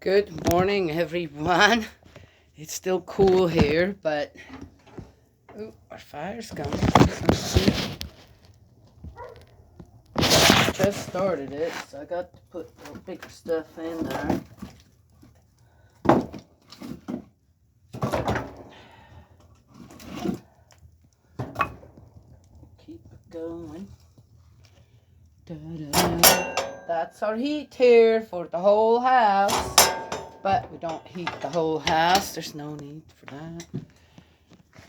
Good morning, everyone. It's still cool here, but our fire's going. Let's see. Just started it, so I got to put the bigger stuff in there. Keep it going. Da-da-da. That's our heat here for the whole house, but we don't heat the whole house. There's no need for that.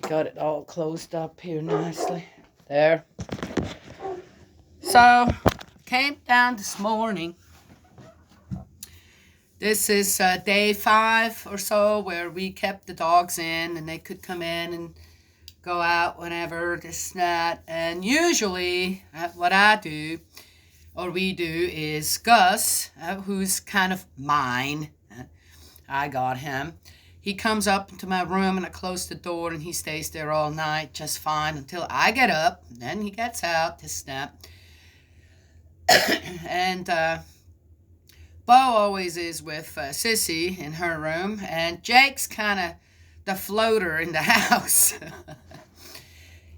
Got it all closed up here nicely. There. So, came down this morning. This is day 5 or so where we kept the dogs in and they could come in and go out whenever, this and that. And usually what I do, or we do, is Gus, who's kind of mine. I got him. He comes up into my room and I close the door and he stays there all night just fine until I get up. Then he gets out, this snap. And Bo always is with Sissy in her room, and Jake's kind of the floater in the house.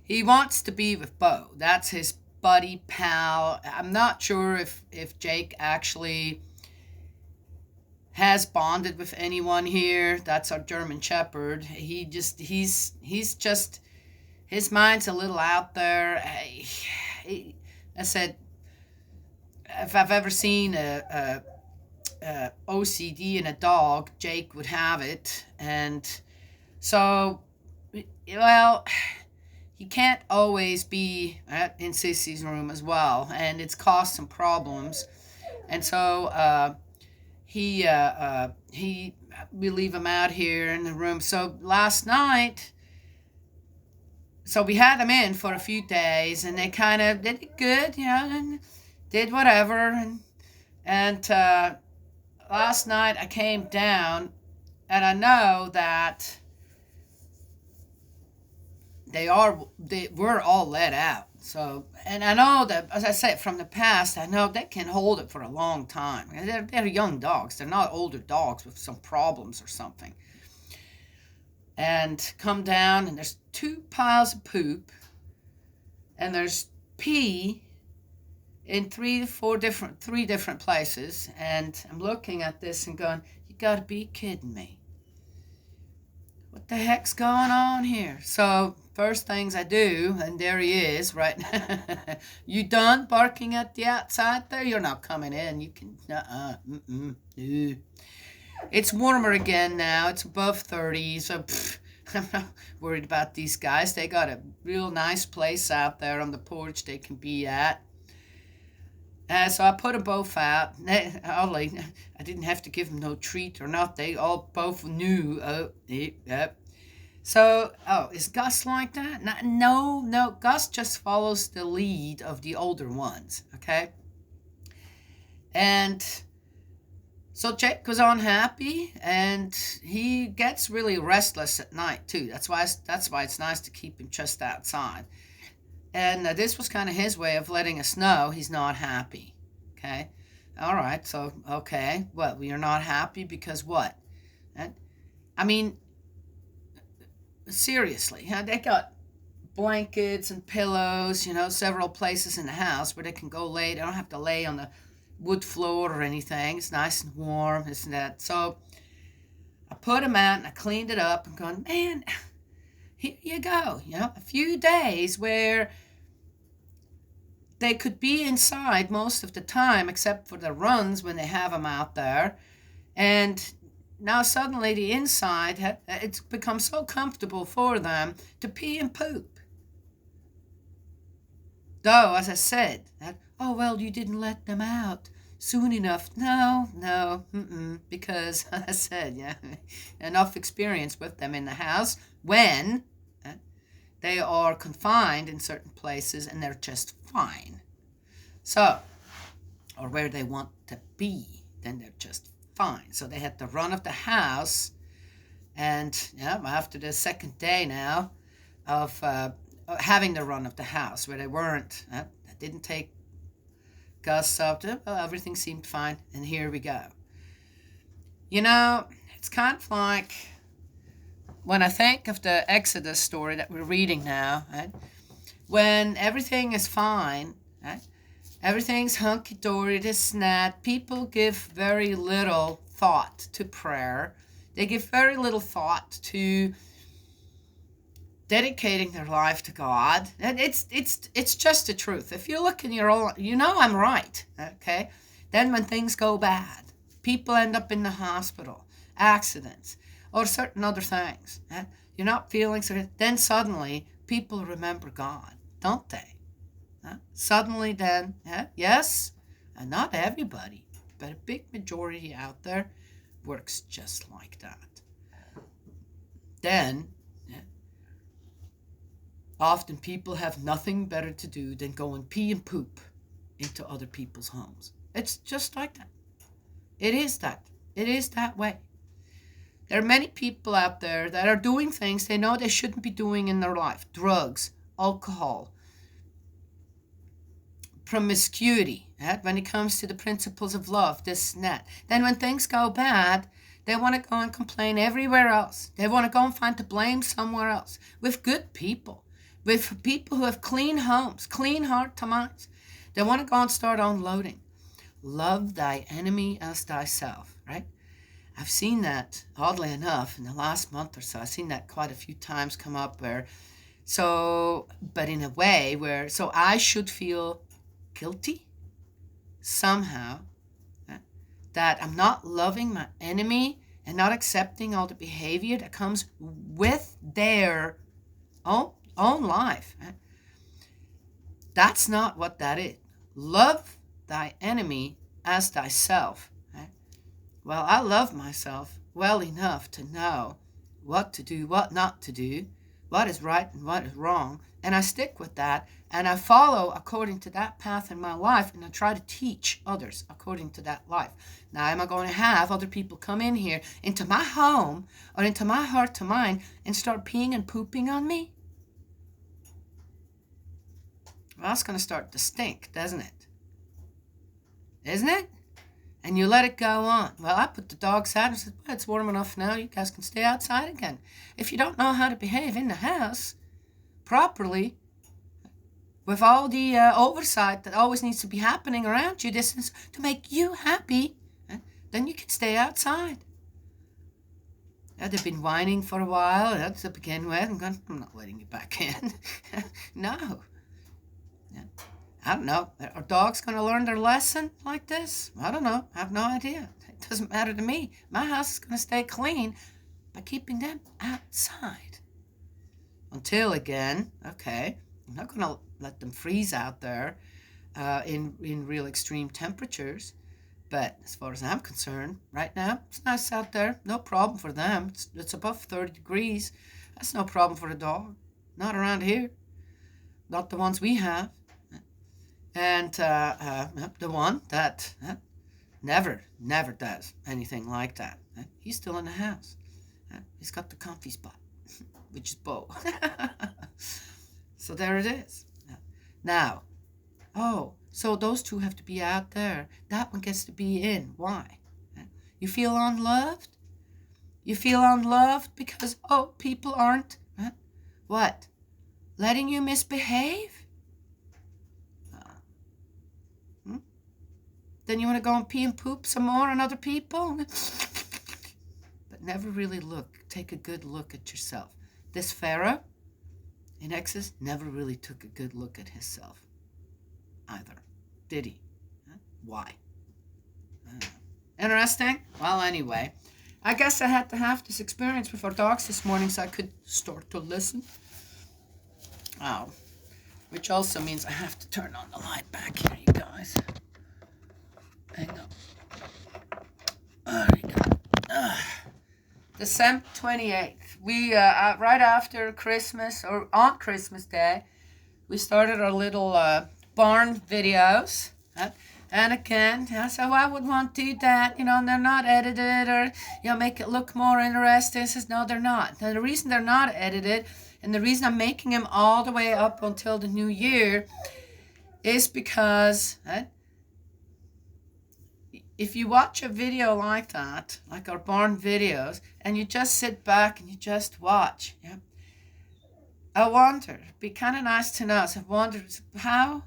He wants to be with Bo. That's his buddy pal. I'm not sure if Jake actually has bonded with anyone here. That's our German Shepherd. He's just, his mind's a little out there. I said, if I've ever seen a OCD in a dog, Jake would have it. And so, well, he can't always be in Sissy's room as well, and it's caused some problems. And so we leave him out here in the room. So last night, so we had them in for a few days, and they kind of did it good, and did whatever. And last night I came down, and I know that they were all let out. So, and I know that, as I said, from the past, I know they can hold it for a long time. They're young dogs. They're not older dogs with some problems or something. And come down, and there's 2 piles of poop, and there's pee in 3 different places. And I'm looking at this and going, you gotta be kidding me. What the heck's going on here? So first things I do, and there he is, right? You done barking at the outside there? You're not coming in. You can, no. It's warmer again now. It's above 30, so I'm not worried about these guys. They got a real nice place out there on the porch they can be at. So I put them both out. I didn't have to give them no treat or not. They all both knew. So, is Gus like that? No. Gus just follows the lead of the older ones, okay? And so Jake was unhappy, and he gets really restless at night too. That's why it's nice to keep him just outside. And this was kind of his way of letting us know he's not happy. Okay? All right, so, okay. Well, you're not happy because what? I mean, seriously, they got blankets and pillows, several places in the house where they can go lay. They don't have to lay on the wood floor or anything. It's nice and warm, this and that. So I put them out and I cleaned it up and going, man, here you go. A few days where they could be inside most of the time, except for the runs when they have them out there. And now suddenly the inside, it's become so comfortable for them to pee and poop. Though, as I said, well, you didn't let them out soon enough. No, because, as I said, enough experience with them in the house when they are confined in certain places and they're just fine. So, or where they want to be, then they're just fine. So they had the run of the house, and after the second day now of having the run of the house, where they weren't, I didn't take Gus up, everything seemed fine, and here we go. You know, it's kind of like when I think of the Exodus story that we're reading now, right? When everything is fine, right? Everything's hunky-dory, this and that. People give very little thought to prayer. They give very little thought to dedicating their life to God. And it's just the truth. If you look in your own, you know I'm right, okay? Then when things go bad, people end up in the hospital, accidents, or certain other things. You're not feeling so. Then suddenly people remember God, don't they? Suddenly then, yes, and not everybody, but a big majority out there works just like that. Then, often people have nothing better to do than go and pee and poop into other people's homes. It's just like that. It is that. It is that way. There are many people out there that are doing things they know they shouldn't be doing in their life. Drugs, alcohol, promiscuity, right? When it comes to the principles of love, this and that. Then when things go bad, they want to go and complain everywhere else. They want to go and find the blame somewhere else. With good people, with people who have clean homes, clean heart to minds. They want to go and start unloading. Love thy enemy as thyself, right? I've seen that, oddly enough, in the last month or so. I've seen that quite a few times come up but in a way where, so I should feel guilty somehow, that I'm not loving my enemy and not accepting all the behavior that comes with their own life. That's not what that is. Love thy enemy as thyself. Well, I love myself well enough to know what to do, what not to do, what is right and what is wrong, and I stick with that, and I follow according to that path in my life, and I try to teach others according to that life. Now, am I going to have other people come in here into my home or into my heart to mind and start peeing and pooping on me? Well, that's going to start to stink, doesn't it? Isn't it? And you let it go on. Well, I put the dogs out and said, well, it's warm enough now. You guys can stay outside again. If you don't know how to behave in the house properly, with all the oversight that always needs to be happening around you, this is to make you happy, then you can stay outside. They've been whining for a while to begin with. I'm not letting you back in. No. I don't know. Are dogs going to learn their lesson like this? I don't know. I have no idea. It doesn't matter to me. My house is going to stay clean by keeping them outside. Until again, okay, I'm not going to let them freeze out there in real extreme temperatures. But as far as I'm concerned, right now, it's nice out there. No problem for them. It's above 30 degrees. That's no problem for a dog. Not around here. Not the ones we have. And the one that never does anything like that. He's still in the house. He's got the comfy spot, which is Bo. So there it is. Now, so those two have to be out there. That one gets to be in. Why? You feel unloved? You feel unloved because, people aren't, what? Letting you misbehave? Then you want to go and pee and poop some more on other people? But never really take a good look at yourself. This Pharaoh in Exodus never really took a good look at himself either, did he? Why? Interesting? Well, anyway, I guess I had to have this experience with our dogs this morning so I could start to listen. Which also means I have to turn on the light back here, you guys. Hang on. There we go. December 28th. We, right after Christmas, or on Christmas Day, we started our little barn videos. And again, so I would want to do that, and they're not edited or, make it look more interesting. I says, no, they're not. Now, the reason they're not edited and the reason I'm making them all the way up until the new year is because if you watch a video like that, like our barn videos, and you just sit back and you just watch, yeah, I wonder, it'd be kind of nice to know. So I wonder how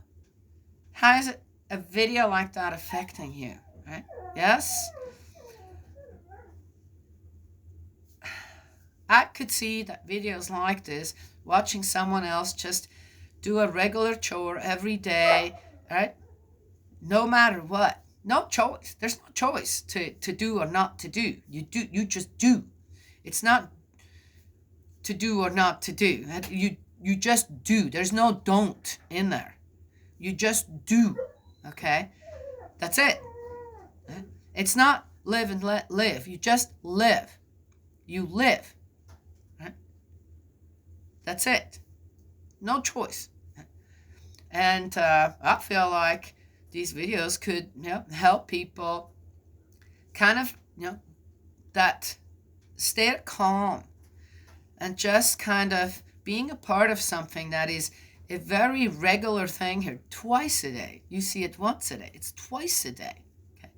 is it a video like that affecting you, right? Yes, I could see that videos like this, watching someone else just do a regular chore every day, right? No matter what, no choice. There's no choice to do or not to do. You just do. It's not to do or not to do. You just do. There's no don't in there. You just do. Okay? That's it. It's not live and let live. You just live. You live. Right? That's it. No choice. And I feel like these videos could, help people kind of, that stay calm and just kind of being a part of something that is a very regular thing here, twice a day. You see it once a day. It's twice a day. Okay?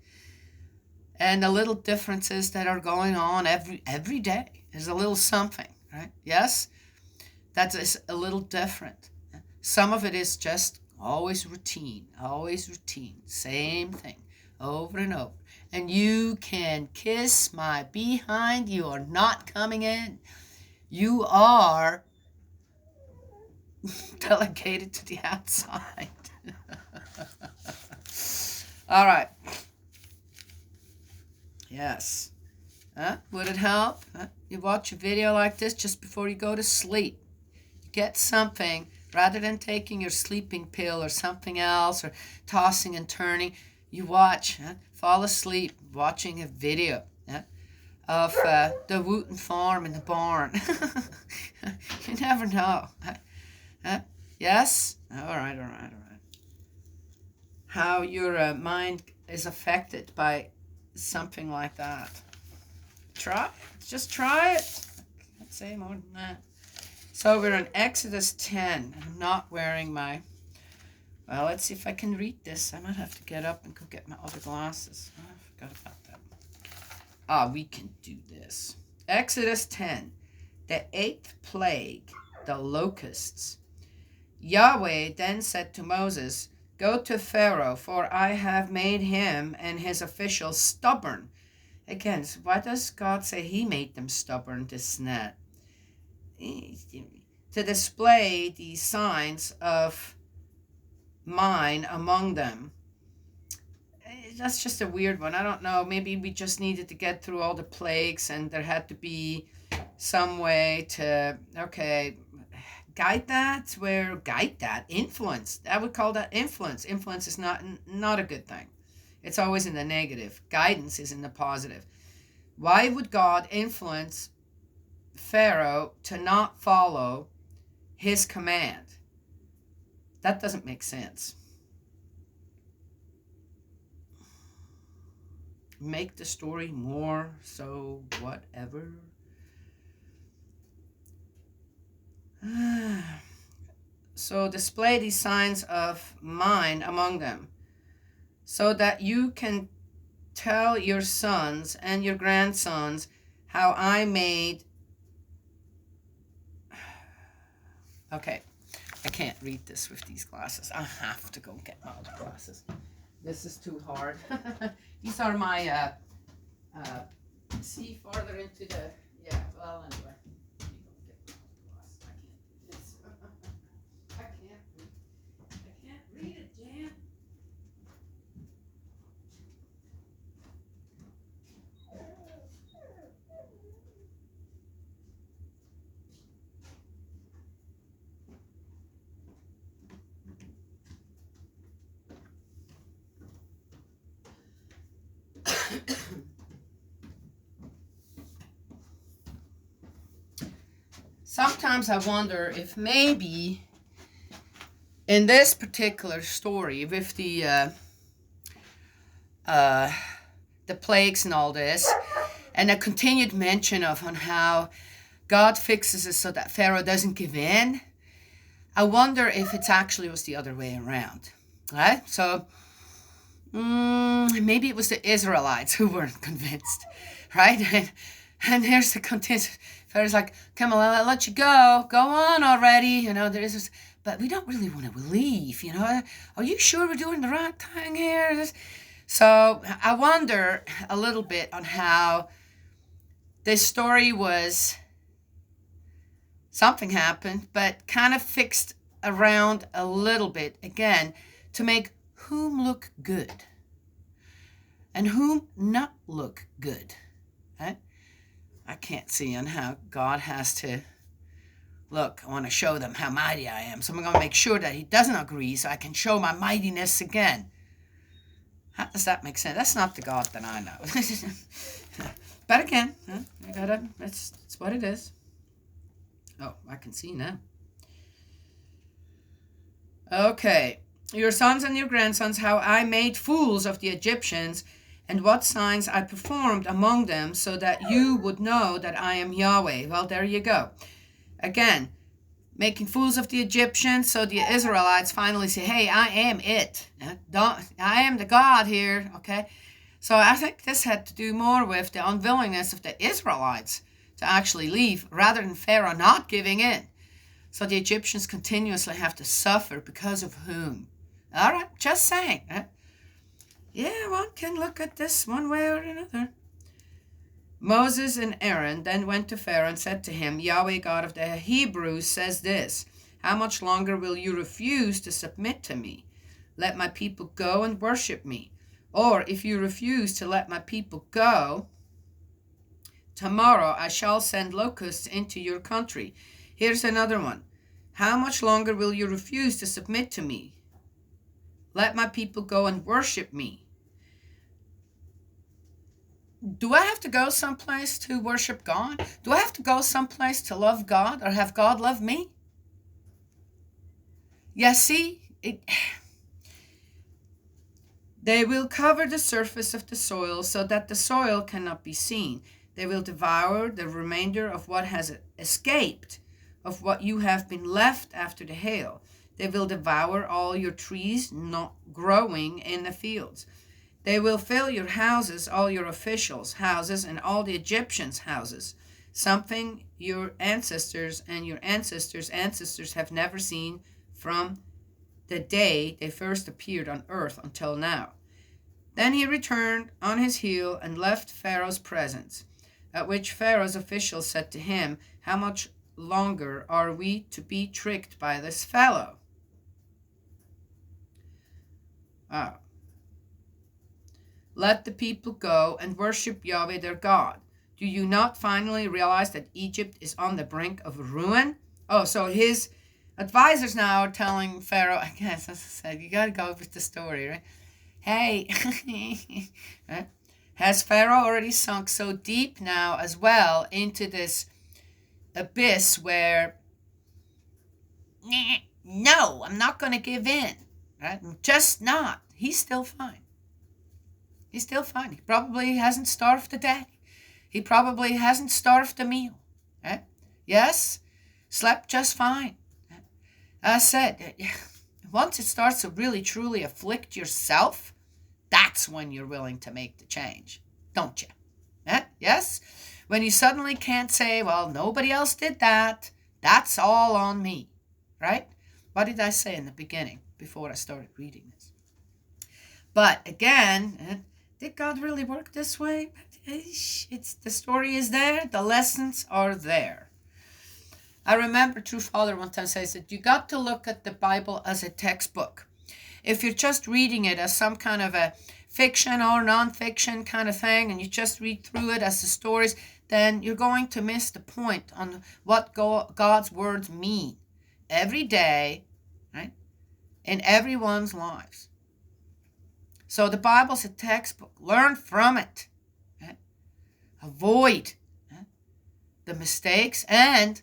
And the little differences that are going on every day. There's a little something, right? Yes? That's a little different. Some of it is just always routine, same thing, over and over. And you can kiss my behind. You are not coming in. You are delegated to the outside. All right. Yes. Would it help? You watch a video like this just before you go to sleep. You get something. Rather than taking your sleeping pill or something else or tossing and turning, you watch, fall asleep watching a video of the Wooten farm in the barn. You never know. Yes? All right. How your mind is affected by something like that. Just try it. I can't say more than that. So we're in Exodus 10. I'm not wearing my... Well, let's see if I can read this. I might have to get up and go get my other glasses. Oh, I forgot about that. We can do this. Exodus 10. The 8th plague, the locusts. Yahweh then said to Moses, "Go to Pharaoh, for I have made him and his officials stubborn." Again, so why does God say he made them stubborn, this net? To display the signs of mine among them. That's just a weird one. I don't know. Maybe we just needed to get through all the plagues and there had to be some way to, guide that, influence. I would call that influence. Influence is not a good thing. It's always in the negative. Guidance is in the positive. Why would God influence Pharaoh to not follow his command? That doesn't make sense. Make the story more so whatever. So display these signs of mine among them, so that you can tell your sons and your grandsons how I made... Okay, I can't read this with these glasses. I have to go get my other glasses. This is too hard. These are my, see farther into the, anyway. I can't read it, Jan. Sometimes I wonder if maybe in this particular story with the plagues and all this, and a continued mention of on how God fixes it so that Pharaoh doesn't give in, I wonder if it actually was the other way around, right? So Maybe it was the Israelites who weren't convinced, right? And here's the contingent. Pharaoh's like, come on, I'll let you go. Go on already. There is this, but we don't really want to leave, Are you sure we're doing the right thing here? So I wonder a little bit on how this story was, something happened, but kind of fixed around a little bit, again, to make whom look good and whom not look good. Right? I can't see on how God has to, look, I want to show them how mighty I am, so I'm going to make sure that he doesn't agree so I can show my mightiness again. How does that make sense? That's not the God that I know. But again, that's what it is. Oh, I can see now. Okay. Your sons and your grandsons, how I made fools of the Egyptians, and what signs I performed among them, so that you would know that I am Yahweh. Well, there you go. Again, making fools of the Egyptians, so the Israelites finally say, hey, I am it. I am the God here, okay? So I think this had to do more with the unwillingness of the Israelites to actually leave, rather than Pharaoh not giving in. So the Egyptians continuously have to suffer because of whom? All right, just saying. Right? Yeah, one can look at this one way or another. Moses and Aaron then went to Pharaoh and said to him, Yahweh God of the Hebrews says this, how much longer will you refuse to submit to me? Let my people go and worship me. Or if you refuse to let my people go, tomorrow I shall send locusts into your country. Here's another one. How much longer will you refuse to submit to me? Let my people go and worship me. Do I have to go someplace to worship God? Do I have to go someplace to love God, or have God love me? Yeah, see, they will cover the surface of the soil so that the soil cannot be seen. They will devour the remainder of what has escaped, of what you have been left after the hail. They will devour all your trees not growing in the fields. They will fill your houses, all your officials' houses, and all the Egyptians' houses, something your ancestors and your ancestors' ancestors have never seen from the day they first appeared on earth until now. Then he returned on his heel and left Pharaoh's presence, at which Pharaoh's officials said to him, how much longer are we to be tricked by this fellow? Oh. Let the people go and worship Yahweh their God. Do you not finally realize that Egypt is on the brink of ruin? Oh, so his advisors now are telling Pharaoh, I guess, as I said, you got to go with the story, right? Hey, right? Has Pharaoh already sunk so deep now as well into this abyss where, no, I'm not going to give in, right? I'm just not. He's still fine. He's still fine. He probably hasn't starved to death. He probably hasn't starved a meal. Right? Yes, slept just fine. I said, once it starts to really truly afflict yourself, that's when you're willing to make the change, don't you? Yes? When you suddenly can't say, well, nobody else did that. That's all on me. Right? What did I say in the beginning before I started reading this? But again, did God really work this way? The story is there. The lessons are there. I remember True Father one time says that you got to look at the Bible as a textbook. If you're just reading it as some kind of a fiction or non-fiction kind of thing, and you just read through it as the stories, then you're going to miss the point on what God's words mean every day, right? In everyone's lives. So the Bible's a textbook. Learn from it. Right? Avoid the mistakes and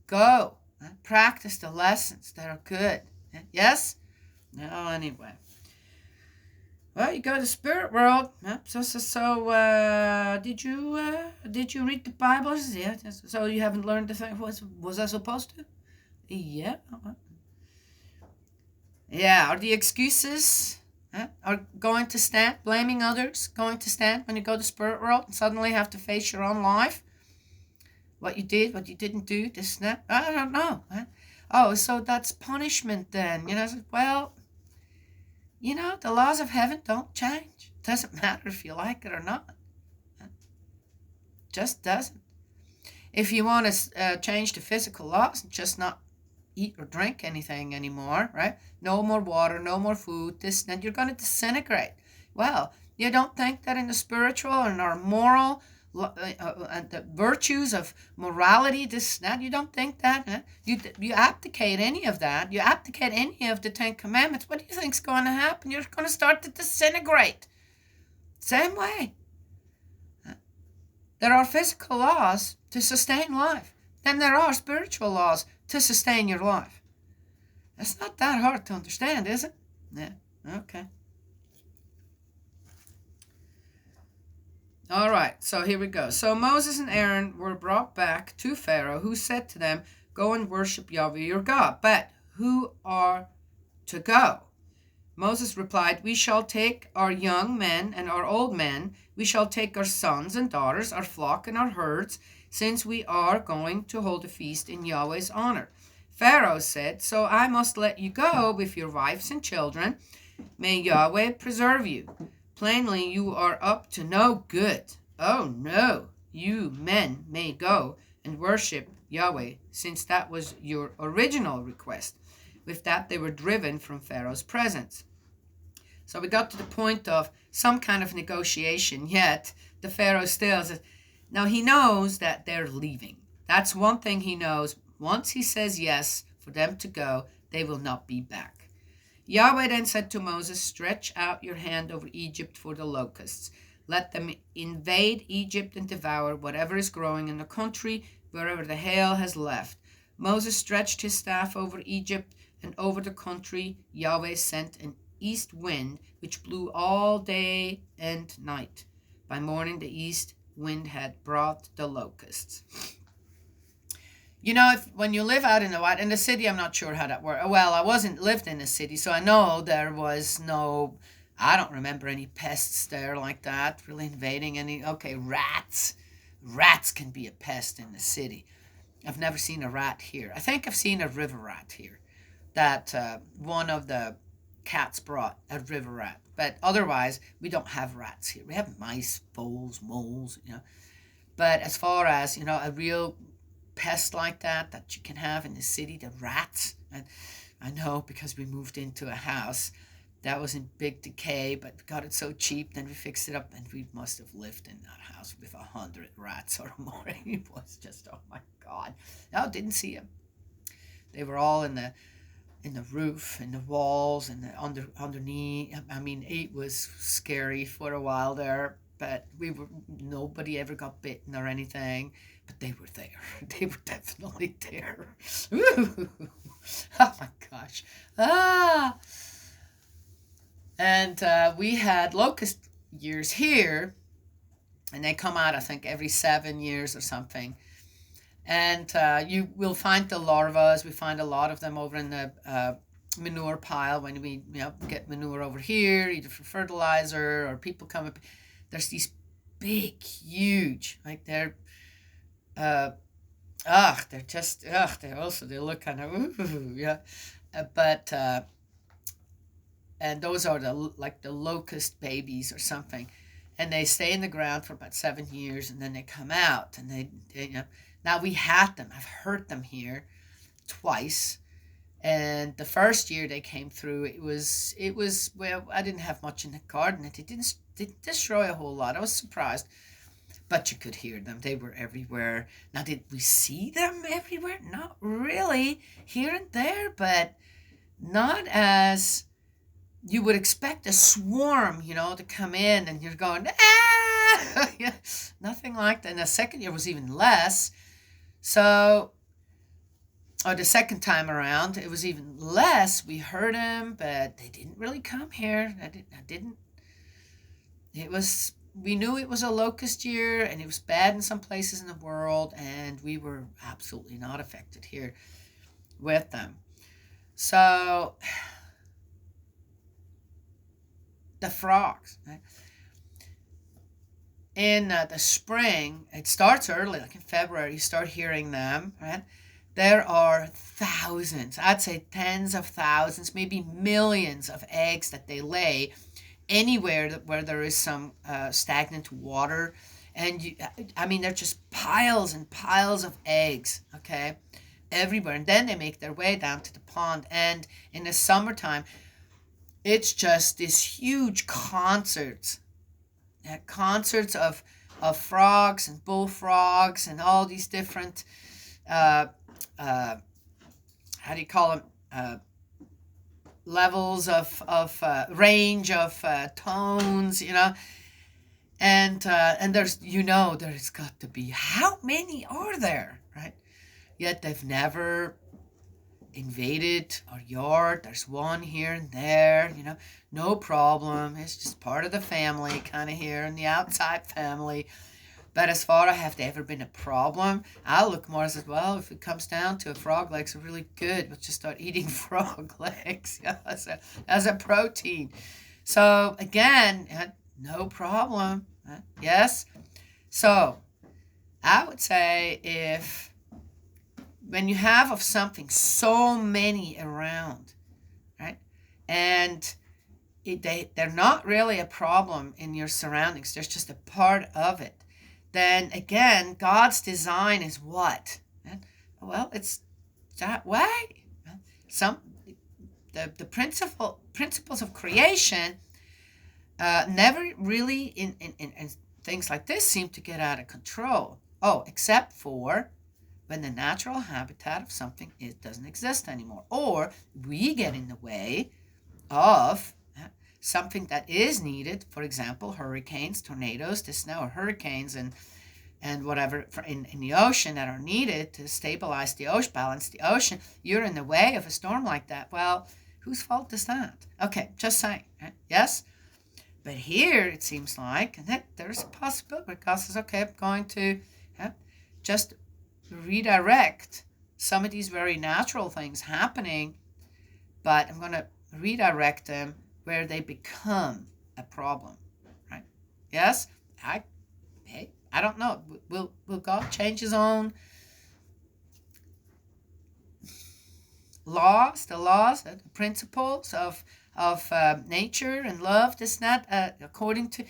go. Right? Practice the lessons that are good. Right? Yes? No, anyway. Well, you go to Spirit World. Did you read the Bible? Yeah. So you haven't learned the thing. Was I supposed to? Yeah. Yeah. Are the excuses are going to stand, blaming others, going to stand when you go to spirit world and suddenly have to face your own life? What you did, what you didn't do, this and that? I don't know. Oh, so that's punishment then. Well, the laws of heaven don't change. It doesn't matter if you like it or not. It just doesn't. If you want to change the physical laws, just not eat or drink anything anymore, right? No more water, no more food, this, then you're going to disintegrate. Well, you don't think that in the spiritual and our moral and the virtues of morality, this, that, you don't think that? Huh? You abdicate any of that, you abdicate any of the Ten Commandments, what do you think's going to happen? You're going to start to disintegrate. Same way. There are physical laws to sustain life. Then there are spiritual laws to sustain your life. It's not that hard to understand, is it? Yeah, okay. All right, so here we go. So Moses and Aaron were brought back to Pharaoh, who said to them, "Go and worship Yahweh your God." But who are to go? Moses replied, "We shall take our young men and our old men. We shall take our sons and daughters, our flock and our herds, since we are going to hold a feast in Yahweh's honor." Pharaoh said, "So I must let you go with your wives and children. May Yahweh preserve you. Plainly you are up to no good. Oh no, you men may go and worship Yahweh, since that was your original request." With that, they were driven from Pharaoh's presence. So we got to the point of some kind of negotiation, yet the Pharaoh still says, now he knows that they're leaving. That's one thing he knows. Once he says yes for them to go, they will not be back. Yahweh then said to Moses, "Stretch out your hand over Egypt for the locusts. Let them invade Egypt and devour whatever is growing in the country, wherever the hail has left." Moses stretched his staff over Egypt, and over the country Yahweh sent an east wind, which blew all day and night. By morning the east wind had brought the locusts. When you live out in the city, I'm not sure how that works. Well, I wasn't lived in the city, so I know there was no, I don't remember any pests there like that, really invading any, okay, rats. Rats can be a pest in the city. I've never seen a rat here. I think I've seen a river rat here, that one of the cats brought, a river rat. But otherwise, we don't have rats here. We have mice, voles, moles, But as far as, a real pest like that you can have in the city, the rats. And I know because we moved into a house that was in big decay, but we got it so cheap, then we fixed it up, and we must have lived in that house with 100 rats or more. It was just, oh my God. No, didn't see them. They were all in the roof, in the walls, and underneath. I mean, it was scary for a while there, but nobody ever got bitten or anything. But they were there. They were definitely there. Ooh. Oh my gosh. And we had locust years here, and they come out, I think, every 7 years or something. And you will find the larvas. We find a lot of them over in the manure pile when we get manure over here, either for fertilizer or people come up. There's these big, huge, like they're just, they look kind of, yeah. And those are the locust babies or something. And they stay in the ground for about 7 years, and then they come out, and they now we had them. I've heard them here twice. And the first year they came through, it was well, I didn't have much in the garden. It didn't destroy a whole lot. I was surprised. But you could hear them. They were everywhere. Now, did we see them everywhere? Not really. Here and there, but not as you would expect a swarm, to come in, and you're going, ah! Yeah, nothing like that. And the second year was even less. So, or the second time around, it was even less. We heard them, but they didn't really come here. I didn't. We knew it was a locust year, and it was bad in some places in the world, and we were absolutely not affected here with them. So, the frogs. Right? In the spring, it starts early, like in February, you start hearing them, right? There are thousands, I'd say tens of thousands, maybe millions of eggs that they lay anywhere where there is some stagnant water. And I mean, they're just piles and piles of eggs, okay, everywhere. And then they make their way down to the pond. And in the summertime, it's just this huge concerts of frogs and bullfrogs and all these different uh, how do you call them, levels of range of tones, and there's there's got to be, how many are there, right? Yet they've never invaded our yard. There's one here and there, no problem. It's just part of the family, kind of here in the outside family. But as far as have they ever been a problem, I look more as well, if it comes down to it, frog legs are really good. Let's just start eating frog legs as a protein. So again, no problem. Yes? So I would say when you have of something so many around, right, and they're not really a problem in your surroundings, there's just a part of it, then again, God's design is what? Well, it's that way. The principles of creation never really in things like this seem to get out of control. Oh, except for when the natural habitat of something doesn't exist anymore, or we get in the way of something that is needed. For example, hurricanes, tornadoes, or hurricanes and whatever in the ocean that are needed to stabilize the ocean, balance the ocean. You're in the way of a storm like that. Well, whose fault is that? Okay, just saying. Right? Yes? But here it seems like that there's a possibility where God says, okay, I'm going to just redirect some of these very natural things happening, but I'm going to redirect them where they become a problem, right? Yes? I don't know. Will God change his own laws, the principles of nature and love, this, that, according to...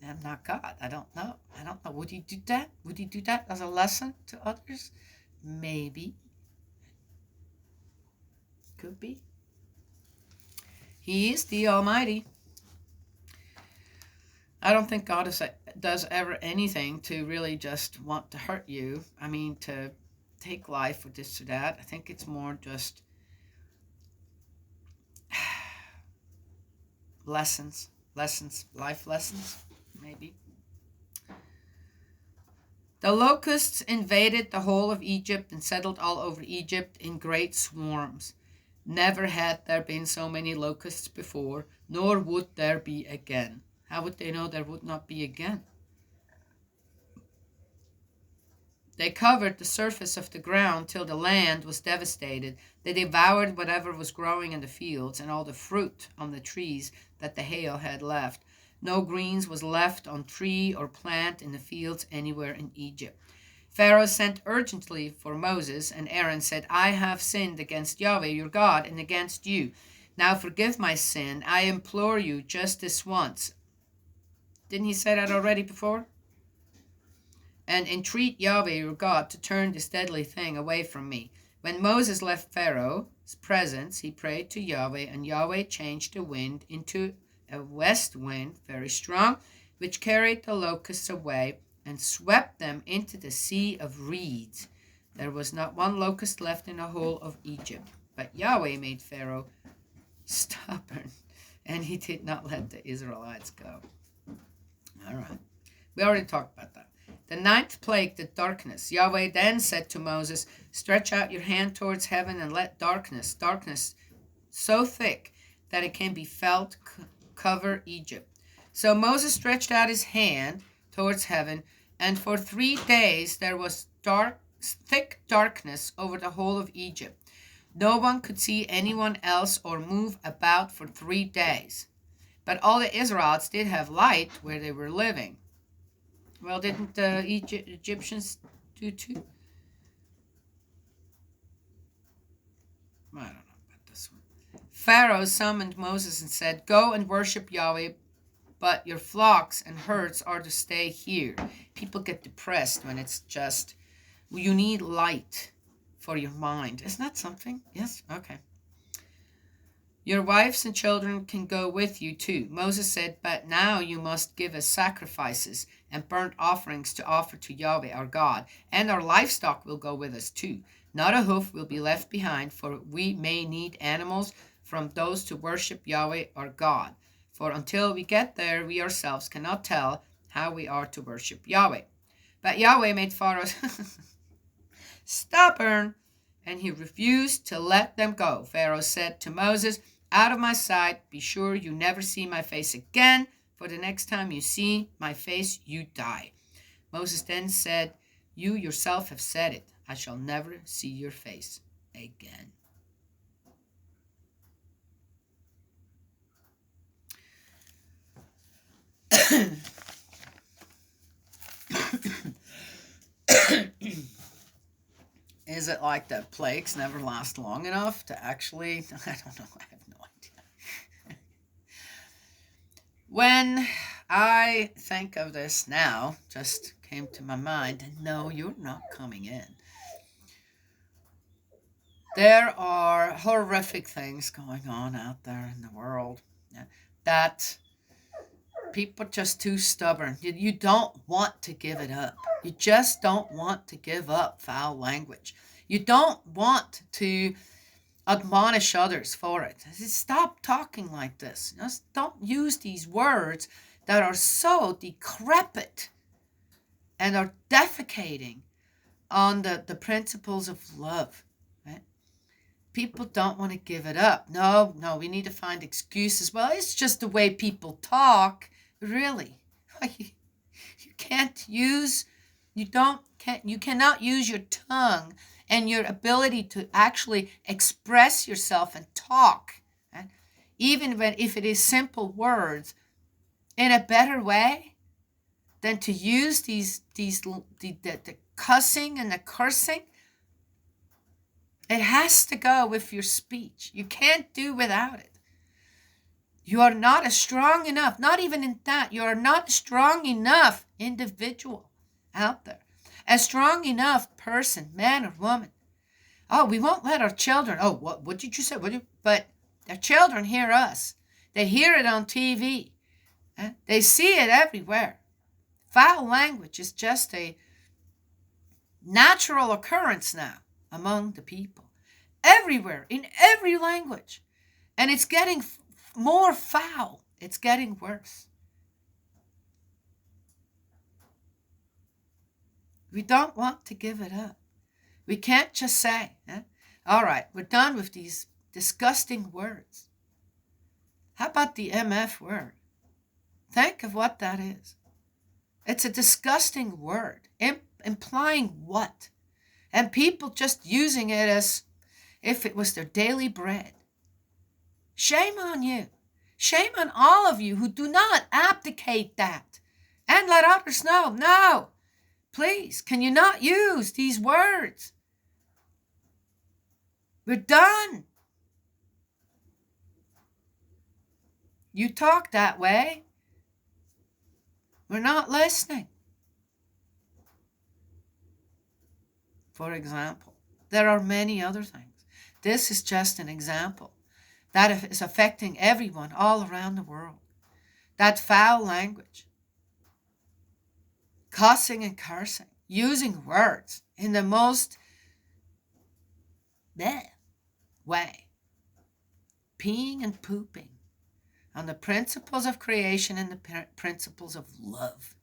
I'm not God. I don't know. Would he do that? Would he do that as a lesson to others? Maybe. Could be. He is the Almighty. I don't think God does ever anything to really just want to hurt you. I mean, to take life or this or that. I think it's more just lessons, life lessons, maybe. The locusts invaded the whole of Egypt and settled all over Egypt in great swarms. Never had there been so many locusts before, nor would there be again. How would they know there would not be again? They covered the surface of the ground till the land was devastated. They devoured whatever was growing in the fields and all the fruit on the trees that the hail had left. No greens was left on tree or plant in the fields anywhere in Egypt. Pharaoh sent urgently for Moses, and Aaron said, I have sinned against Yahweh your God and against you. Now forgive my sin. I implore you just this once. Didn't he say that already before? And entreat Yahweh your God to turn this deadly thing away from me. When Moses left Pharaoh's presence, he prayed to Yahweh, and Yahweh changed the wind into a west wind, very strong, which carried the locusts away and swept them into the sea of reeds. There was not one locust left in the whole of Egypt. But Yahweh made Pharaoh stubborn, and he did not let the Israelites go. All right. We already talked about that. The ninth plague, the darkness. Yahweh then said to Moses, stretch out your hand towards heaven and let darkness so thick that it can be felt, cover Egypt. So Moses stretched out his hand towards heaven, and for 3 days there was thick darkness over the whole of Egypt. No one could see anyone else or move about for 3 days. But all the Israelites did have light where they were living. Well, didn't the Egyptians do too? I don't know about this one. Pharaoh summoned Moses and said, "Go and worship Yahweh, but your flocks and herds are to stay here." People get depressed when it's just, you need light for your mind. Isn't that something? Yes? Okay. Your wives and children can go with you too. Moses said, "But now you must give us sacrifices and burnt offerings to offer to Yahweh our God, and our livestock will go with us too. Not a hoof will be left behind, for we may need animals from those to worship Yahweh our God. For until we get there, we ourselves cannot tell how we are to worship Yahweh." But Yahweh made Pharaoh stubborn, and he refused to let them go. Pharaoh said to Moses, "Out of my sight, be sure you never see my face again, for the next time you see my face, you die." Moses then said, "You yourself have said it. I shall never see your face again." Is it like the plagues never last long enough to actually, I don't know, I have no idea. When I think of this now, just came to my mind, no, you're not coming in. There are horrific things going on out there in the world that people are just too stubborn. You don't want to give it up. You just don't want to give up foul language. You don't want to admonish others for it. Stop talking like this. Just don't use these words that are so decrepit and are defecating on the principles of love. Right? People don't want to give it up. No, we need to find excuses. Well, it's just the way people talk. Really, you can't use, you cannot use your tongue and your ability to actually express yourself and talk, right? Even if it is simple words, in a better way than to use the cussing and the cursing. It has to go with your speech. You can't do without it. You are not a strong enough, not even in that, you are not a strong enough individual out there. A strong enough person, man or woman. Oh, we won't let our children, oh, what did you say? But their children hear us. They hear it on TV. They see it everywhere. Foul language is just a natural occurrence now among the people. Everywhere, in every language. And it's getting more foul. It's getting worse. We don't want to give it up. We can't just say, all right, we're done with these disgusting words. How about the MF word? Think of what that is. It's a disgusting word, implying what? And people just using it as if it was their daily bread. Shame on you. Shame on all of you who do not abdicate that and let others know. No, please, can you not use these words? We're done. You talk that way, we're not listening. For example, there are many other things. This is just an example that is affecting everyone all around the world. That foul language, cussing and cursing, using words in the most way, peeing and pooping on the principles of creation and the principles of love,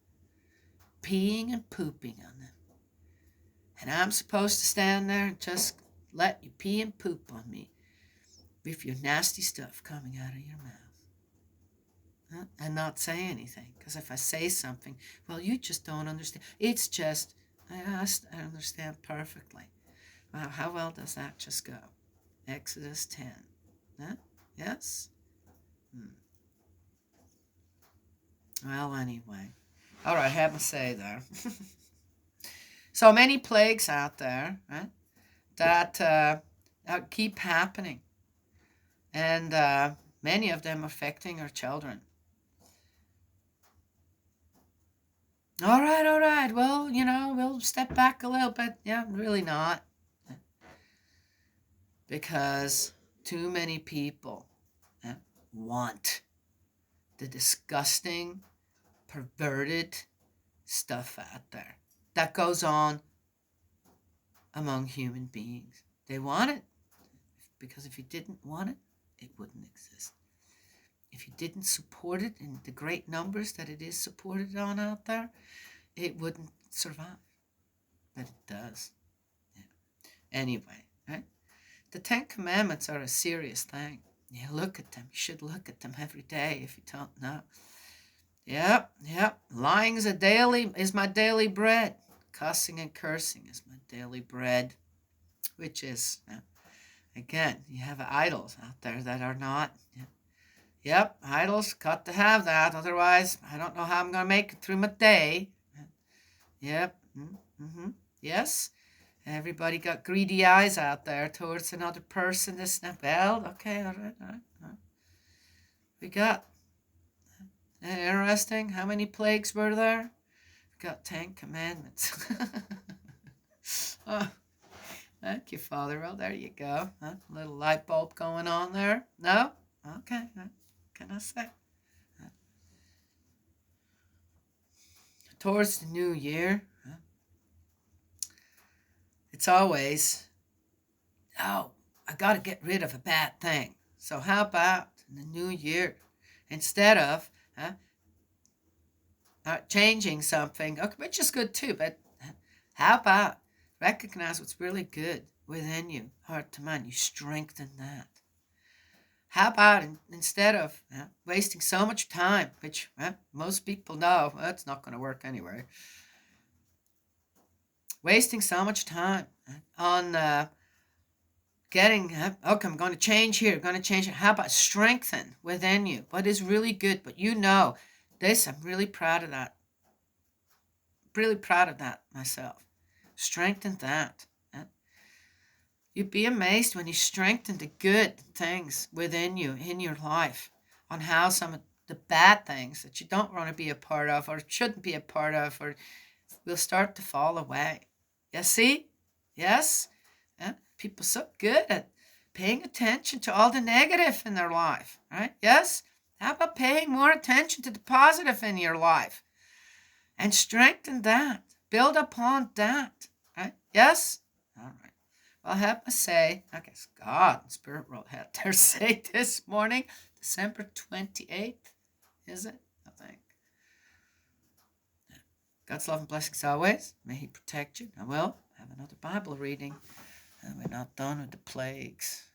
peeing and pooping on them. And I'm supposed to stand there and just let you pee and poop on me with your nasty stuff coming out of your mouth. And not say anything. Because if I say something, well, you just don't understand. It's just, I understand perfectly. Wow, how well does that just go? Exodus 10. Huh? Yes? Well, anyway. All right, have a say there. So many plagues out there, right, that keep happening. And many of them affecting our children. All right, all right. Well, we'll step back a little bit. Yeah, really not. Because too many people want the disgusting, perverted stuff out there that goes on among human beings. They want it because if you didn't want it, it wouldn't exist. If you didn't support it in the great numbers that it is supported on out there, it wouldn't survive. But it does. Yeah. Anyway, right? The Ten Commandments are a serious thing. You look at them. You should look at them every day if you don't know. Yep. Lying is my daily bread. Cussing and cursing is my daily bread. Which is, again, you have idols out there that are not. Yep, idols, got to have that. Otherwise, I don't know how I'm going to make it through my day. Yep. Mm-hmm. Yes. Everybody got greedy eyes out there towards another person. Well, okay, all right. We got, interesting, how many plagues were there? We got 10 commandments. Oh, thank you, Father. Well, there you go. A little light bulb going on there. No? Okay. What can I say? Towards the new year, it's always, I got to get rid of a bad thing. So how about in the new year, instead of changing something, okay, which is good too, but how about recognize what's really good within you, heart to mind, you strengthen that. How about instead of wasting so much time, which most people know that's not going to work anyway, wasting so much time on getting, okay, I'm going to change here, I'm going to change it. How about strengthen within you what is really good, but this, I'm really proud of that. Really proud of that myself. Strengthen that. You'd be amazed when you strengthen the good things within you, in your life, on how some of the bad things that you don't want to be a part of or shouldn't be a part of or will start to fall away. You see? Yes? People so good at paying attention to all the negative in their life, right? Yes? How about paying more attention to the positive in your life and strengthen that? Build upon that, right? Yes? All right. Well, I have to say, I guess God and Spirit World had their say this morning, December 28th, is it? I think. God's love and blessings always. May He protect you. I will have another Bible reading. And we're not done with the plagues.